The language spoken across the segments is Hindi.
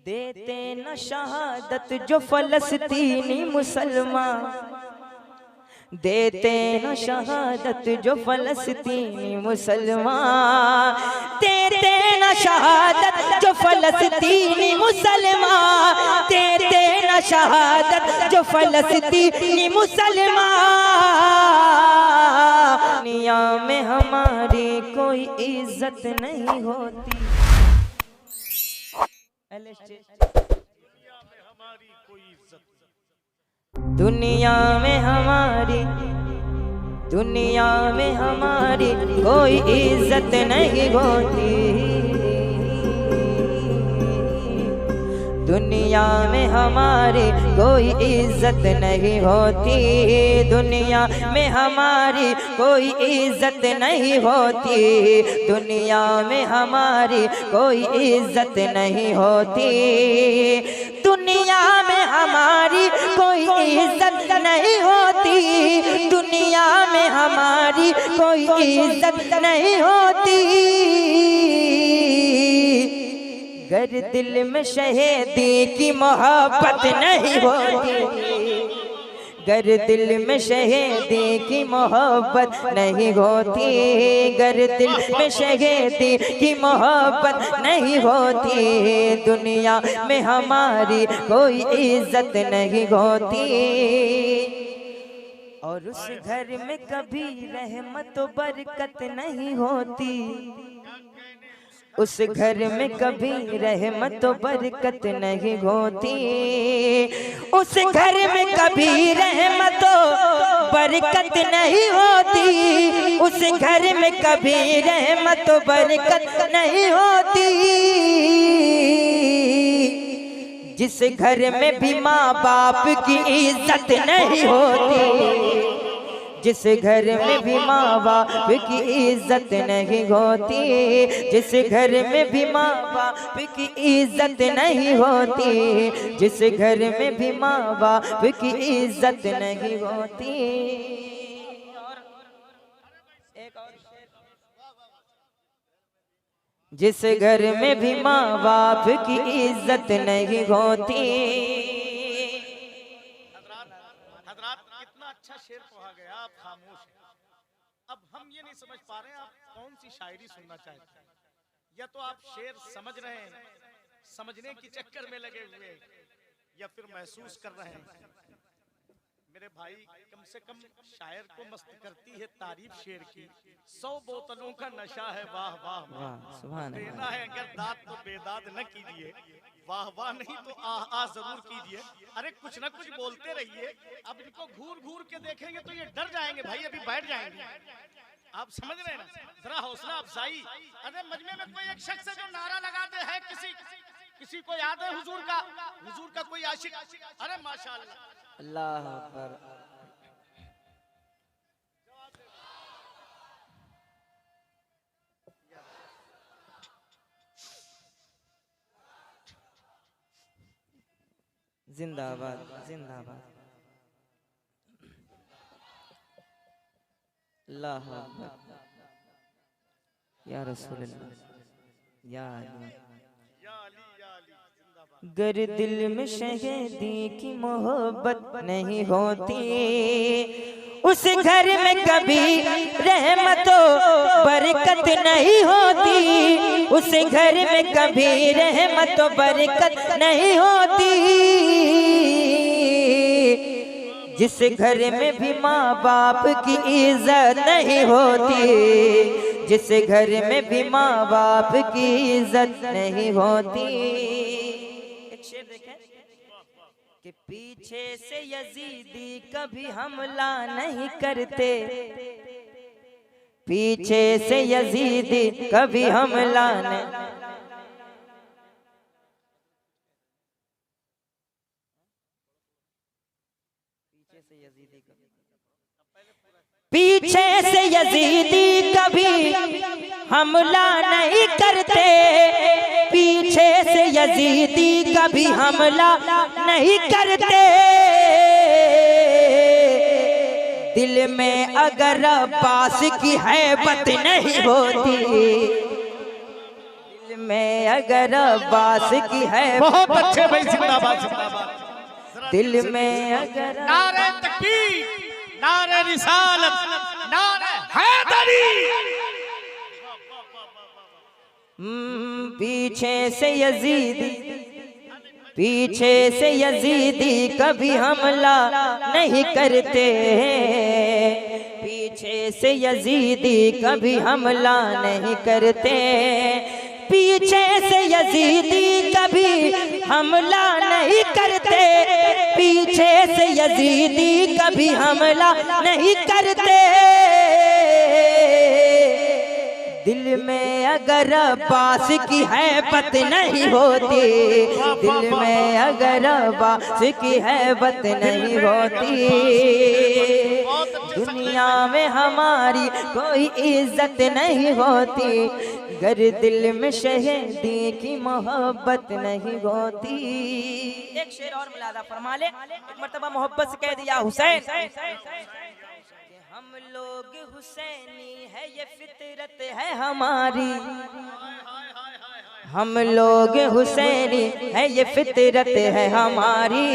देते न शहादत जो फलस्तीनी मुसलमान, देते न शहादत जो फलस्तीनी मुसलमान, देते न शहादत जो फलस्तीनी मुसलमान, देते न शहादत जो फलस्तीनी मुसलमान। दुनिया में हमारी कोई इज्जत नहीं होती। दुनिया में हमारी कोई इज्जत नहीं होती। दुनिया में हमारी कोई इज्जत नहीं होती। दुनिया में हमारी कोई इज्जत नहीं होती। दुनिया में हमारी कोई इज्जत नहीं होती। दुनिया में हमारी कोई इज्जत नहीं होती। दुनिया में हमारी कोई इज्जत नहीं होती। गर दिल में शहीदी की मोहब्बत नहीं होती। गर दिल में शहीदी की मोहब्बत नहीं होती। गर दिल में शहीदी की मोहब्बत नहीं होती। दुनिया में हमारी कोई इज्जत नहीं होती। और उस घर में कभी रहमत व बरकत नहीं होती। उस घर में कभी रहमत व बरकत नहीं होती। उस घर में कभी रहमत व बरकत नहीं होती। उस घर में कभी रहमत व बरकत नहीं होती। जिस घर में भी माँ बाप की इज्जत नहीं होती। जिस घर में भी माँ बाप की इज्जत नहीं होती। जिस घर में भी माँ बाप की इज्जत नहीं होती। जिस घर में भी माँ बाप की इज्जत नहीं होती। जिस घर में भी माँ बाप की इज्जत नहीं होती। अच्छा शेर कहा गया, आप खामोश हैं। अब हम ये नहीं समझ पा रहे हैं आप कौन सी शायरी सुनना चाहते हैं। या तो आप शेर समझ रहे हैं, समझने के चक्कर में लगे हुए हैं, या फिर महसूस कर रहे हैं। मेरे भाई, कम से कम शायर को मस्त करती है तारीफ शेर की। 100 बोतलों का नशा है, वाह वाह वाह, सुभान अल्लाह। देना है अगर दाद तो बेदाद न कीजिए, वाह वाह नहीं तो आह आह जरूर कीजिए। अरे कुछ ना कुछ बोलते रहिए। अब इनको घूर घूर के देखेंगे तो ये डर जाएंगे भाई, अभी बैठ जाएंगे। आप समझ रहे हैं ना, जरा हौसला अफजाई। अरे मजमे में कोई एक शख्स है जो नारा लगाते हैं, किसी को याद है हुजूर का कोई आशिक? अरे माशाअल्लाह, अल्लाह अकबर। जिंदाबाद जिंदाबाद। अल्लाह अकबर। या रसूल अल्लाह, या अली। गर दिल में शहीदी की मोहब्बत नहीं होती। उस घर में कभी रहमत व बरकत नहीं होती। उस घर में कभी रहमत व बरकत नहीं होती। जिस घर में भी माँ बाप की इज्जत नहीं होती। जिस घर में भी माँ बाप की इज्जत नहीं होती। एक शेर देखें कि पीछे से यजीदी कभी हमला नहीं करते। पीछे से यजीदी कभी हमला नहीं। पीछे से यजीदी कभी हमला नहीं करते। पीछे से यजीदी कभी हमला नहीं करते। दिल में अगर अब्बास की हैबत नहीं होती। दिल में अगर अब्बास की है, बहुत अच्छे भाई, जिंदाबाद जिंदाबाद। दिल में अगर नारे तकबीर, नारे रिसालत, नारे हैदरी। पीछे से यजीदी, पीछे से यजीदी कभी हमला नहीं करते, पीछे से यजीदी कभी हमला नहीं करते, पीछे से यजीदी कभी हमला नहीं करते, पीछे से यजीदी कभी हमला नहीं करते। दिल में अगर अब्बास की हैबत नहीं होती, दिल में अगर अब्बास की हैबत नहीं होती, दुनिया में हमारी कोई इज्जत नहीं होती, गर दिल में शहीदी की मोहब्बत नहीं होती। एक शेर और मुलादा फरमा ले, एक मर्तबा मोहब्बत से कह दिया हुसैन, हम लोग हुसैनी है ये फितरत है हमारी, हम लोग हुसैनी है ये फितरत है हमारी,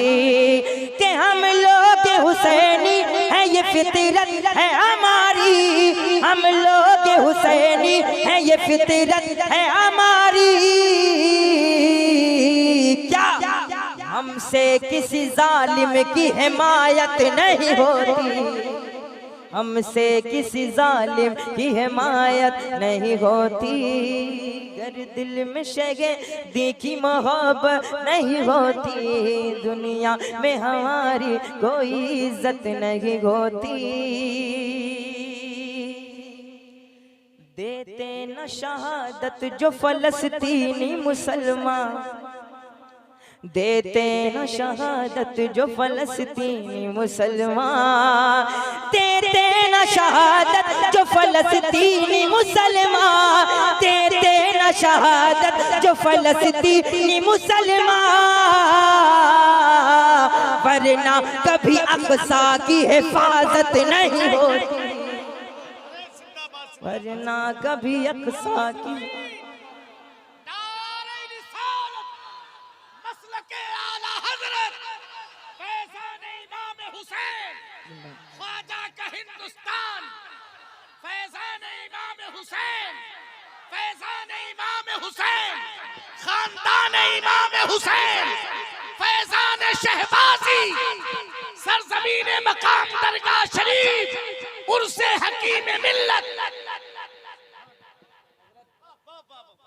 कि हम लोग हुसैनी है ये फितरत है हमारी, हम लोग हुसैनी है ये फितरत है हमारी। क्या हमसे किसी जालिम की हिमायत नहीं होती, हमसे किसी जालिम की हिमायत नहीं होती, गर दिल में शहीदी की मोहब्बत नहीं होती, दुनिया में हमारी कोई इज्जत नहीं होती। देते न शहादत जो फलस्तीनी मुसलमान, देते न शहादत जो फलस्तीनी मुसलमान, देते न शहादत जो फलस्तीनी मुसलमान, देते न शहादत जो फलस्तीनी मुसलमान, वरना कभी अक़सा की हिफाजत नहीं होती, वरना कभी अक़सा की। ख्वाजा का हिंदुस्तान, फैज़ान इमाम हुसैन, फैज़ान इमाम हुसैन, खानदान इमाम हुसैन, फैज़ान शहबाजी, सरजमीन मकाम दरगाह शरीफ, उर्से हकीम मिल्लत।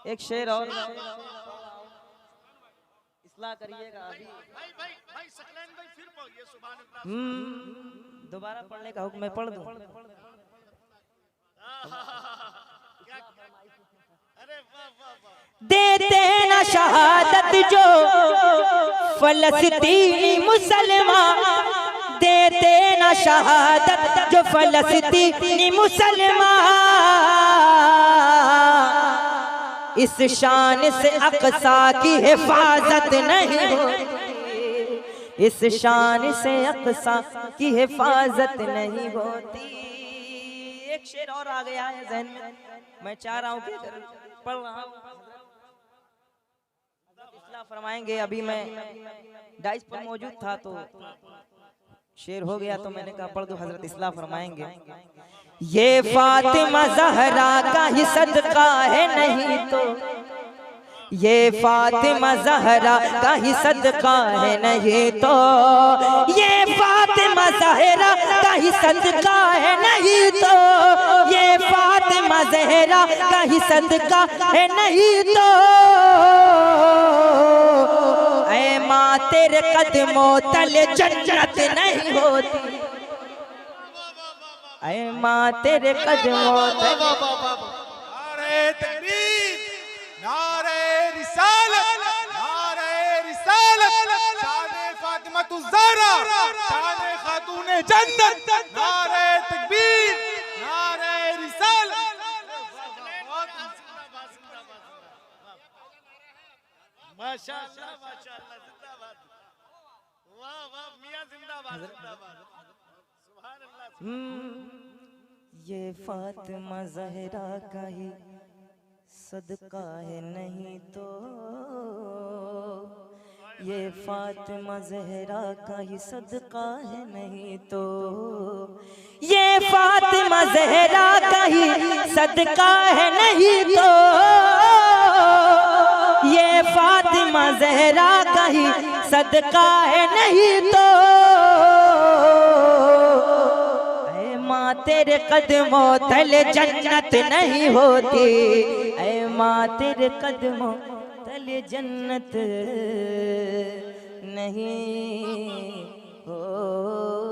एक शेर और इस्लाह करिएगा अभी। भाई सकलैन भाई फिर पढ़िए सुभान अल्लाह। दोबारा पढ़ने का हुक्म मैं पढ़ दूं। देते न शहादत जो फलस्तीनी मुसलमान, देते न शहादत जो फलस्तीनी मुसलमान, इस शान से अक़सा की हिफाजत नहीं होती, इस शान से अक़सा की हिफाजत नहीं होती। एक शेर और आ गया है ज़हन में, मैं चाह रहा हूँ कि पढ़ रहा हूँ, इस्लाह फरमाएंगे। अभी मैं डाइस पर मौजूद था तो शेर हो गया तो मैंने कहा पढ़ दो, हजरत इस्लाह फरमाएंगे। ये फातिमा ज़हरा का ही सदका है नहीं तो, ये फातिमा ज़हरा का ही सदका है नहीं तो, ये फातिमा ज़हरा का ही सदका है नहीं तो, ये फातिमा ज़हरा का ही सदका है नहीं तो, ऐ माँ तेरे कदमों तले जन्नत नहीं होती, ऐ माँ तेरे कदमों तले। नारे तकबीर, नारे रिसालत, नारे रिसालत, शान फातिमा ज़हरा, शान खातूने जन्नत, नारे तकबीर, नारे रिसालत। माशाअल्लाह माशाअल्लाह, जिंदाबाद, वाह वाह मियां जिंदाबाद जिंदाबाद, सुभान अल्लाह। ये फातिमा ज़हरा का ही सदका है नहीं तो ये फातिमा ज़हरा का ही सदका है नहीं तो ये फातिमा ज़हरा का ही सदका है नहीं तो ये फातिमा ज़हरा का ही सदका है नहीं तो ऐ माँ तेरे कदमों तले जन्नत नहीं होती ऐ माँ तेरे कदमों तले जन्नत नहीं होती।